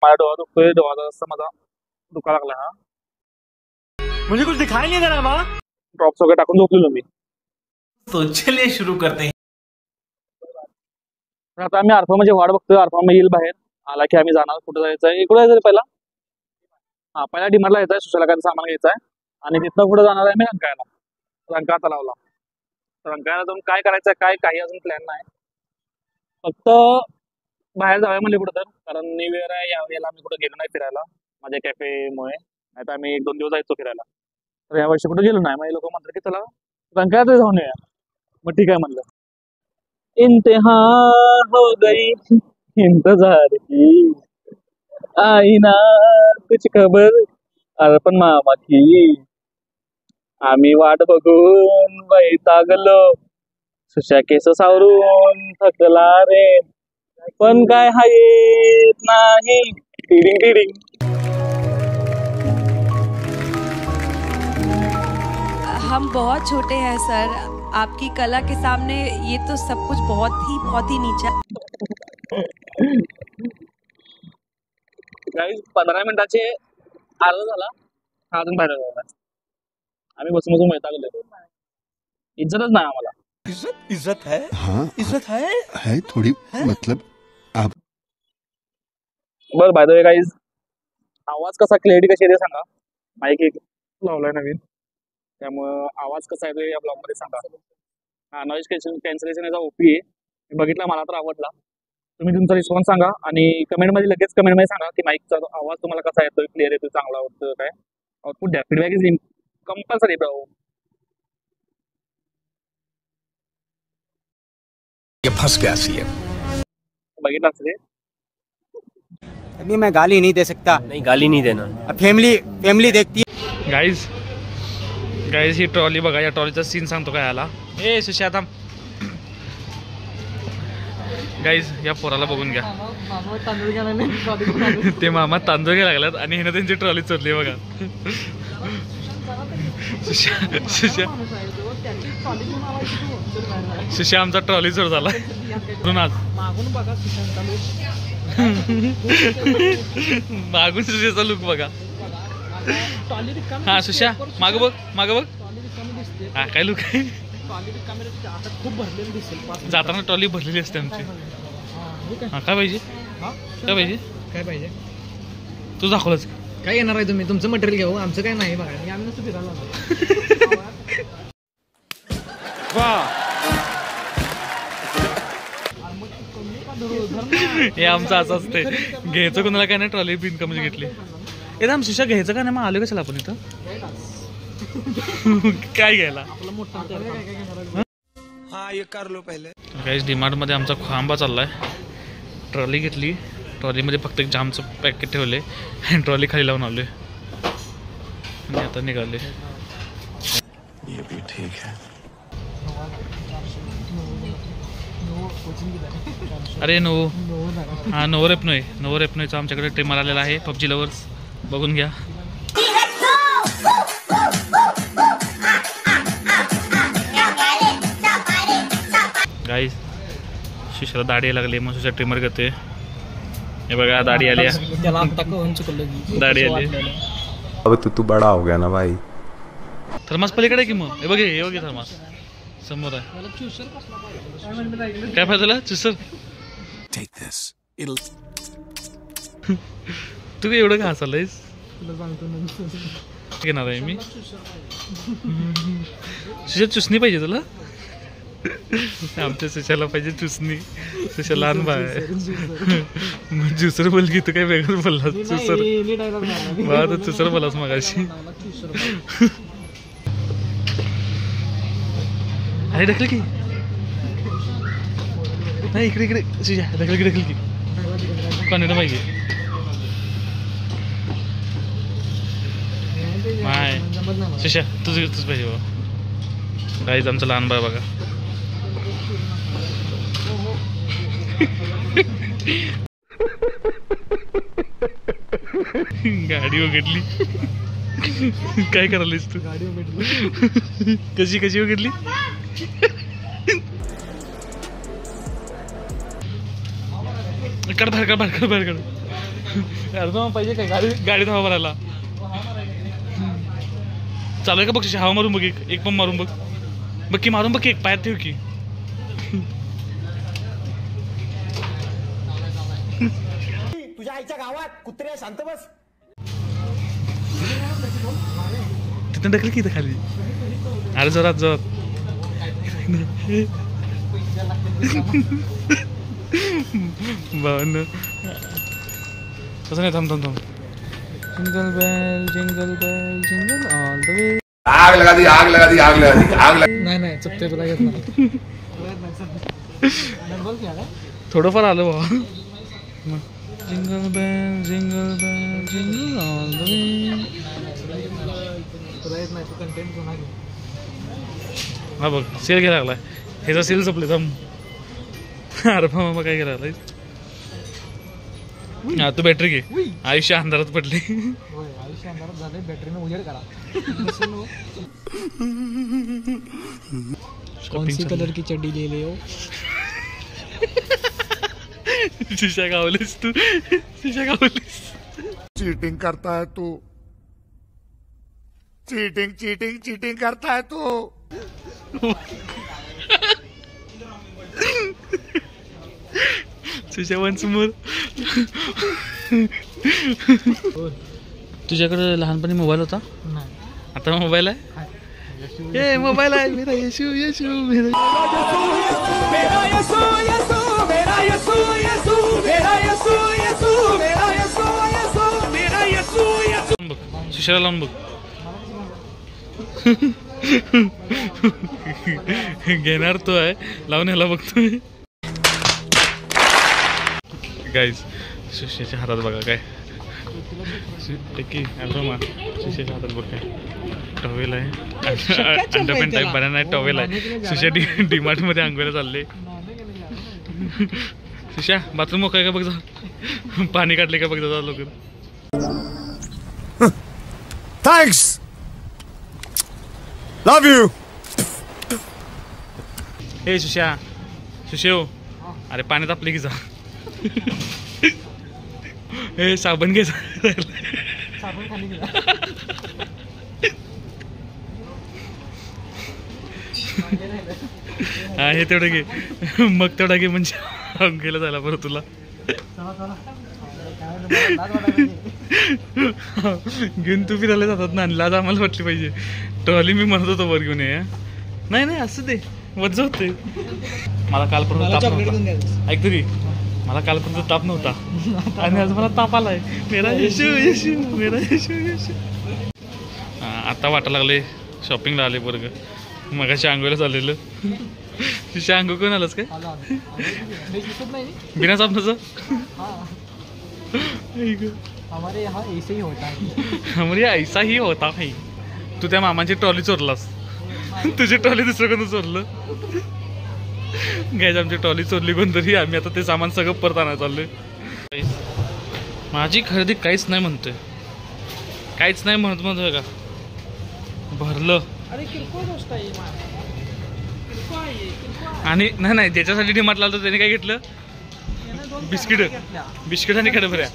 माझा डोळा दुखतोय, डोळा जरासा माझा दुखा लागला हा. मुझे कुछ दिखाई नहीं दे रहा बाबा. ड्रॉप्स वगैरे टाकून झोपलेलो मी. तो चलिए शुरू करते हैं. तर आता आम्ही आरफा म्हणजे वाट बघतोय. आरफा मग येईल बाहेर, आला की आम्ही जाणार. कुठे जायचंय, इकडे जायचं पहिला. हा, पहिला डिमार्टला यायचंय, सुशाला काय सामान घ्यायचंय आणि तिथनं पुढे जाणार आहे मी रंकाळ्याला. रंकाळा तलावला. तर रंकाळ्याला जाऊन काय करायचंय काय काही अजून प्लॅन नाही. फक्त बाहेर जाऊया म्हणले कुठं तर, कारण न्यू इयर आहे यावेळेला आम्ही कुठं गेलो नाही फिरायला माझ्या कॅफेमुळे. नाही तर आम्ही 1-2 दिवस जायचो फिरायला. तर या वर्षी कुठे गेलो नाही. मग लोक म्हणतात की चला रंकाळ्यात जाऊन येऊया. मग ठीक आहे म्हणलं. इंतहा हो गई इंतजार की आई ना कुछ खबर अर्पण मामा की. आम्ही वाट बघून वैतागलो, सुशा केस सावरून थकला रे, पण काय हा येत नाही. Tiding tiding. हम बहुत छोटे हैं सर, आपकी कला के सामने ये तो सब कुछ बहुत ही नीचा. गाईज 15 मिनिटाचे अर्धा झाला, अजून बाहेर जायला. आम्ही बसून बसून वैतागलो. इज्जतच नाही आम्हाला. इज्जत है. हाँ इज्जत है थोड़ी मतलब आप. बरं बाय द वे गाईज, आवाज कसा, क्लॅरिटी कशी आहे ते सांगा. माईक एक लावलाय नवीन, त्यामुळं आवाज कसा आहे ते या ब्लॉग मध्ये सांगा. हा, नॉईज कॅन्सलेशन याचा ओपी आहे. मी बघितला, मला तर आवडला. तुम्ही तुमचा रिस्पॉन्स सांगा आणि कमेंटमध्ये लगेच कमेंटमध्ये सांगा की माईकचा आवाज तुम्हाला कसा येतोय, क्लिअर येतोय, चांगला होतं काय. आउटपुट द्या. Feedback is compulsory bro. ये फंस गया सी बघितलं असते. अभी मैं गाली नहीं दे सकता. नहीं, गाली नहीं देना. फैमिली देखती है. गाईज ही ट्रॉली बघा. या ट्रॉलीचा सीन सांगतो काय आला. ए सुशाता गाईज, या पोराला बघून घ्या. ते मामा तांदूळ घ्यायला लागलात आणि हिनं त्यांची ट्रॉली चोरली बघा. सुशा आमचा ट्रॉली चोर झाला. मागून सुशाचा लुक बघा. हा सुशा माग बघ, माग बघ. हा काय लुक आहे. जाताना ट्रॉली भरलेली असते आमची. हा काय पाहिजे, काय पाहिजे, काय पाहिजे तू दाखवलंच. काय येणार आहे तुम्ही, तुमचं मटेरियल घेऊ, आमचं काय नाही बघा. आम्ही नुसतं फिरायला. हे आमचं असं असते. घ्यायचं कोणाला काय नाही, ट्रॉली बिन कमी घेतली. एकदम आम सुशा घ्यायचं का नाही. मग आलो कशाला आपण इथं काय घ्यायला. हाँ ये कर लो पहले. गाईज डीमार्ट मध्ये आमचा खांबा चाललाय. ट्रॉली घेतली, ट्रॉलीमध्ये फक्त एक जामचं पॅकेट ठेवले आणि ट्रॉली खाली लावून आलोय आणि आता निघाले. ये भी ठीक है. अरे नो, हा नोवर एपनोय. नोवर एपनोयचा आमच्याकडे ट्रिमर आलेला आहे. पबजी लवर्स बघून घ्या. गाईज सुशाला दाढी लागली, मग सुशा ट्रिमर करते. हे बघा दाढी आली, दाढी आली. अब तू बड़ा हो गया ना भाई. थर्मास पलीकडे की मग हे बघे, हे बघे थर्मास समोर आहे. काय पाहिजे तुला चुसर. तू काय एवढं का हसायलायस. घेणार आहे मी. सुशा चुसणी पाहिजे तुला. आमच्या सुशाला पाहिजे चुसणी. सुशा लहान बाळ आहे. मग ज्युसर बोल की तू काय वेगळं बोललास. चुसर मला तर चुसर बोलास मगाशी. अरे ढकल की नाही, इकडे इकडे सुशा ढकल की, ढकल की कॉन्फिडंट पाहिजे. माय सुशा तुझं पाहिजे बाबा. काहीच आमचं लहान बाळ बघा. गाडी उघडली. काय करायलीस तू. गाडी उघडली. कशी कशी उघडली. काढ बाहेर, काढ बाहेर, काढ बाहेर, काढ. अरे मग पाहिजे काय गाडीत हवा भरायला चालू आहे का बघ हवा मारून बघ एक पण मारून बघ की मारून बघ की एक पायात ठेव की तुझ्या आईच्या गावात कुत्रे शांत बस. तिथं ढकल की इथं खाली अरे जोरात भावना तसं नाही थांब jingle bell jingle all the way आग लगा दी आग लगा दी आग लगा दी आग लगा नाही चुकते तुला येत नाही. बोल की आता. थोडंफार आलं बाबा jingle bell jingle all the way तुला येत नाही तू कंटेंट कोणा घे. हा बघ सेल घ्यायला लागलाय ह्याचा सेल संपले थांब अरे मग काय घ्यायला लागलाय हा तू बॅटरी घे आयुष्य अंधारात पडले होय आयुष्य अंधारात झाले बॅटरीने उजेड करा. कौन सी कलर की चड्डी ले ले हो. शिशा गावलीस तू शिशा गावलीस चीटिंग करता है तू चीटिंग चीटिंग चीटिंग करता है तू तुझ्या वन समोर तुझ्याकडे लहानपणी मोबाईल होता नाही आता मोबाईल आहे ए मोबाईल आहे मेरा येशू मेरा सुशाला लावून बघ घेणार तो आहे लावून ह्याला बघतोय गाईज सुशेच्या हातात बघा काय सुशेच्या हातात बघ काय टॉवेल आहे अंडरपॅन्ट टाईप बऱ्या नाही टॉवेल आहे सुशा डीमार्ट मध्ये आंघोळीला चालले सुशा बाथरूम मोकळं का बघ जा पाणी काढले का बघ जा लोक थैंक्स लव यू हे सुशा सुशेव अरे पाण्यात आपले की जा हे साबण घे साबण खाली गेला. हा हे तेवढं घे मग तेवढा घे म्हणजे अंगेला जायला बरं तुला घेऊन तू फिरायला जातात ना लाज आम्हाला वाटली पाहिजे ट्रॉली मी म्हणत होतो वर घेऊन ये नाही असू दे वज होते मला कालपर्यंत ताप नव्हता ऐक तरी मला कालपर्यंत ताप नव्हता आणि आज मला ताप आलाय मेरा येशू मेरा येशू आता वाटायला लागले शॉपिंगला आले बरं मगाशी आंघोळीला चाललेलं तुझ्या आंघोळ कोण आलंच काय बिना साबणाचं हमारे यहाँ ऐसे ही होता है. हमारे ऐसा ही होता भाई तू त्या मामाची ट्रॉली चोरलास तुझी ट्रॉली दुसरं कोण चोरलं घ्यायची आमची ट्रॉली चोरली कोणतरी आम्ही आता ते सामान सगळं परत आणायला चाललोय माझी खरेदी काहीच नाही म्हणतोय काहीच नाही म्हणतोय का भरलं अरे किरकोळ गोष्ट आहे आणि नाही ज्याच्यासाठी डिमार्ट लावलं त्याने काय घेतलं बिस्किट आणि कॅडबऱ्या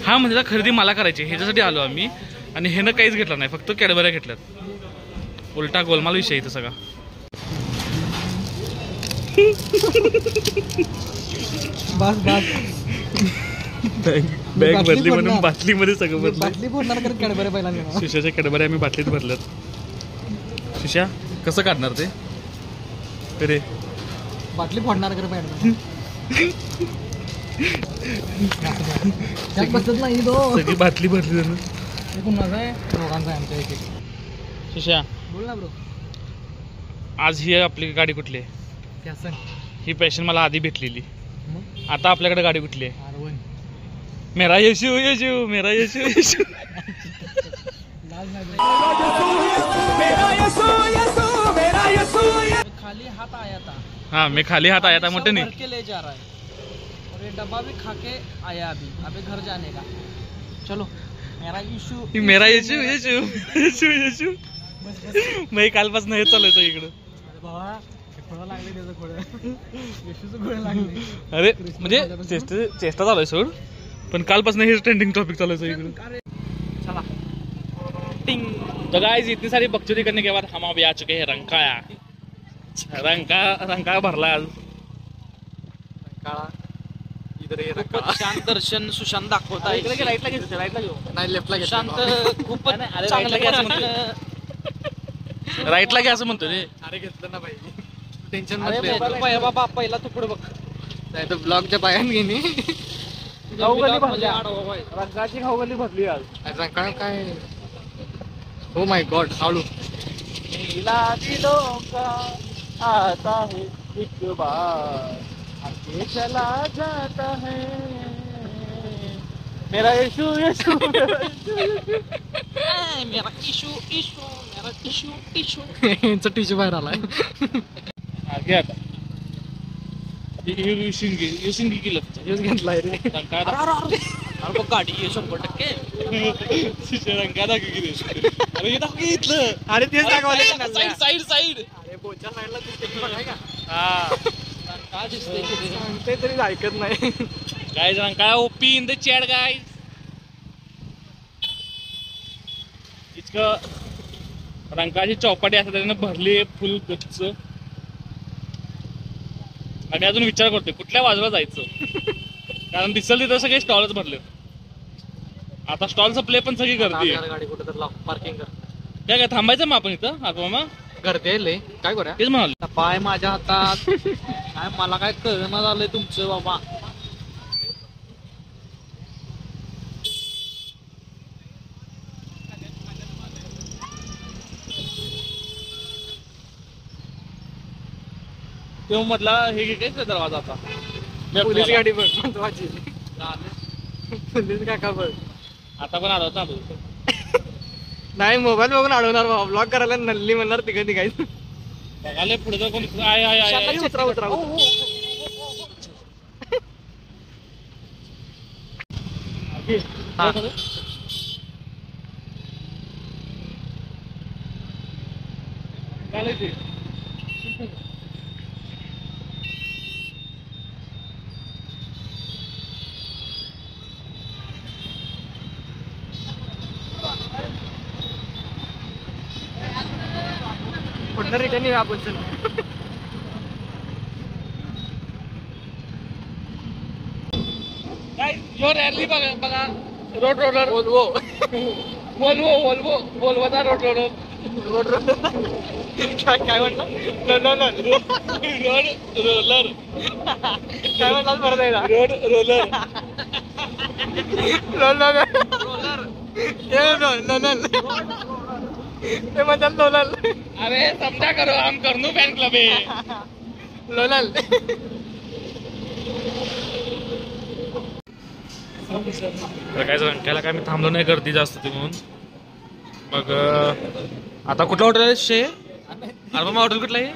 हा म्हणजे खरेदी मला करायची ह्याच्यासाठी आलो आम्ही आणि ह्यानं काहीच घेतलं नाही फक्त कॅडबऱ्या घेतल्यात उलटा गोलमाल विषय इथं सगळा बस बॅग भरली म्हणून बाटलीमध्ये सगळं भरलं बाटली फोडणार कर कॅडबऱ्या पहिल्यांदा शिशाच्या कॅडबऱ्या आम्ही बाटलीत भरल्यात शिशा कसं काढणार ते अरे बाटली फोडणार कर पहिल्यांदा बसत नाही तो सगळी बाटली भरली त्यानं हे कुणाचा आहे दोघांचा आहे आमच्या एक शिशा बोल ना ब्रो आज ही आपली गाडी कुठली आहे फॅशन ही पॅशन मला आधी भेटलेली मग आता आपल्याकडे गाडी कुठली आहे R1 मेरा येशू मेरा येशू लाज नाही खाली हाथ आया था हाँ मैं खाली हाथ आया था मोटे नहीं भर के ले जा रहा है और ये डब्बा भी खा के आया अभी घर जाने का चलो मेरा येशू मैं कालपासून हे चालायचं इकडं बाबा खोडा लागले त्याचं खोडं यशूचं खोडं लागले. अरे म्हणजे चेष्टा चालू आहे सोड, पण कालपासून हे ट्रेंडिंग टॉपिक चालू आहे इकडे. चला तो गाइस इतनी सारी बकचोदी करने के बाद हम अब आ चुके हैं रंकाया. रंका भरला आज. खूपच शांत दर्शन सुशांत दाखवत आहे. राईटला घेऊ नाही लेफ्टला शांत खूपच चांगलं राईटला घ्या असं म्हणतो रे. अरे घेतलं ना पाहिजे टेन्शन मध्ये बाबा पहिला तू पुढे बघ नाही तर ब्लॉगच्या पायान घेणे खाऊगली भरली रंगाची खाऊगली भरली आज. रंकाळा काय हो माय गॉड हळू आता है एक बार आगे चला जाता है मेरा यीशु यीशु मेरा टिशू यांचा टिशू बाहेर आलाय. आगे आता युसिंगी की लफ्ट यूज घेतलाय रे रंकाळा अरे बघ गाडी 100% रंकाळा दाखव अरे हे दाखव इथलं. अरे तेच दाखवले साईड अरे बोच्या साईडला दिसते पण आहे का हा काय दिसते सांगते तरी ऐकत नाही. Guys Rankala OP in the chat guys. इतकं रंकाळाची चौपाटी असं त्याने भरली फुल गच्च. आणि अजून विचार करतोय कुठल्या बाजूला जायचं, कारण दिसल तिथं सगळे स्टॉलच भरले. आता स्टॉल संपले पण सगळी गर्दी आहे. गाडी कुठे तर लाव पार्किंग कर. काय थांबायचं मग आपण इथं आता मामा गर्दी आहे लय काय करूया तेच म्हणाल. पाय माझ्या हातात काय मला काय कळणं झालंय तुमचं बाबा. तेव्हा म्हटला हे काय दरवाजा आता पोलीस गाडी बघ महत्वाची पोलीस काका बघ. आता पण आला होता नाही मोबाईल बघून अडवणार बाबा ब्लॉक करायला नल्ली म्हणणार तिकडे निघायचं. बघाले पुढे तर कोण आहे उतरा उतरा पुढलं रिटर्न येऊ आपण. चल यो रॅली बघा बघा रोड रोलर वोल्वो वोल्वोचा रोड रोलर काय म्हटलं रोड रोलर काय म्हटलं परत एकदा रोड रोलर ते म्हणतात लोलाल. अरे समजा करो हम करनू फॅन क्लब आहे लोलाल. तर काय रंकायला काय मी थांबलो नाही गर्दी जास्त होती म्हणून. मग आता कुठलं हॉटेल आहे शे अरे हॉटेल कुठलं आहे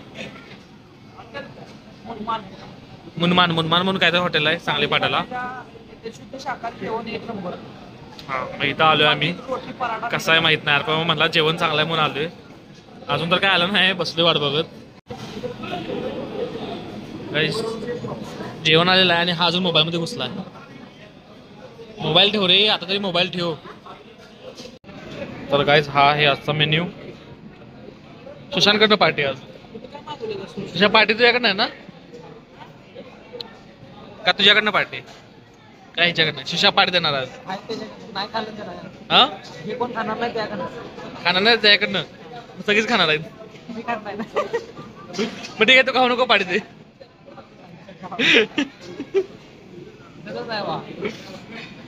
मुनमान म्हणून काय तर हॉटेल आहे सांगली पाट्याला. शुद्ध शाकाहारी जेवण एक नंबर. हा मग इथं आलोय आम्ही. कसं आहे माहित नाही पण म्हणला जेवण चांगलं आहे म्हणून आलोय. अजून तर काय आलं नाही बसलोय वाट बघत. जेवण आलेलं आहे आणि हा अजून मोबाईल मध्ये घुसलाय. मोबाईल ठेव रे आता तरी मोबाईल ठेव. तर गाईज हा आहे आजचा मेन्यू. सुशांतकडनं पार्टी आज. तुझ्या पार्टी तुझ्याकडनं आहे ना का तुझ्याकडनं पार्टी काय ह्याच्याकडनं शिशा पार्टी देणार आज. नाही खाल्लं त्याला हा मी कोण खाणार नाही त्याकडनं. खाणार नाही त्याच्याकडनं सगळीच खाणार आहेत. मी खात नाही ना. मग ठीक आहे तू खाऊ नको पार्टी दे.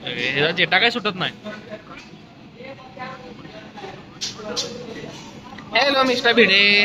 ह्याचा जेटा काय सुटत नाही. Hello mister Bhide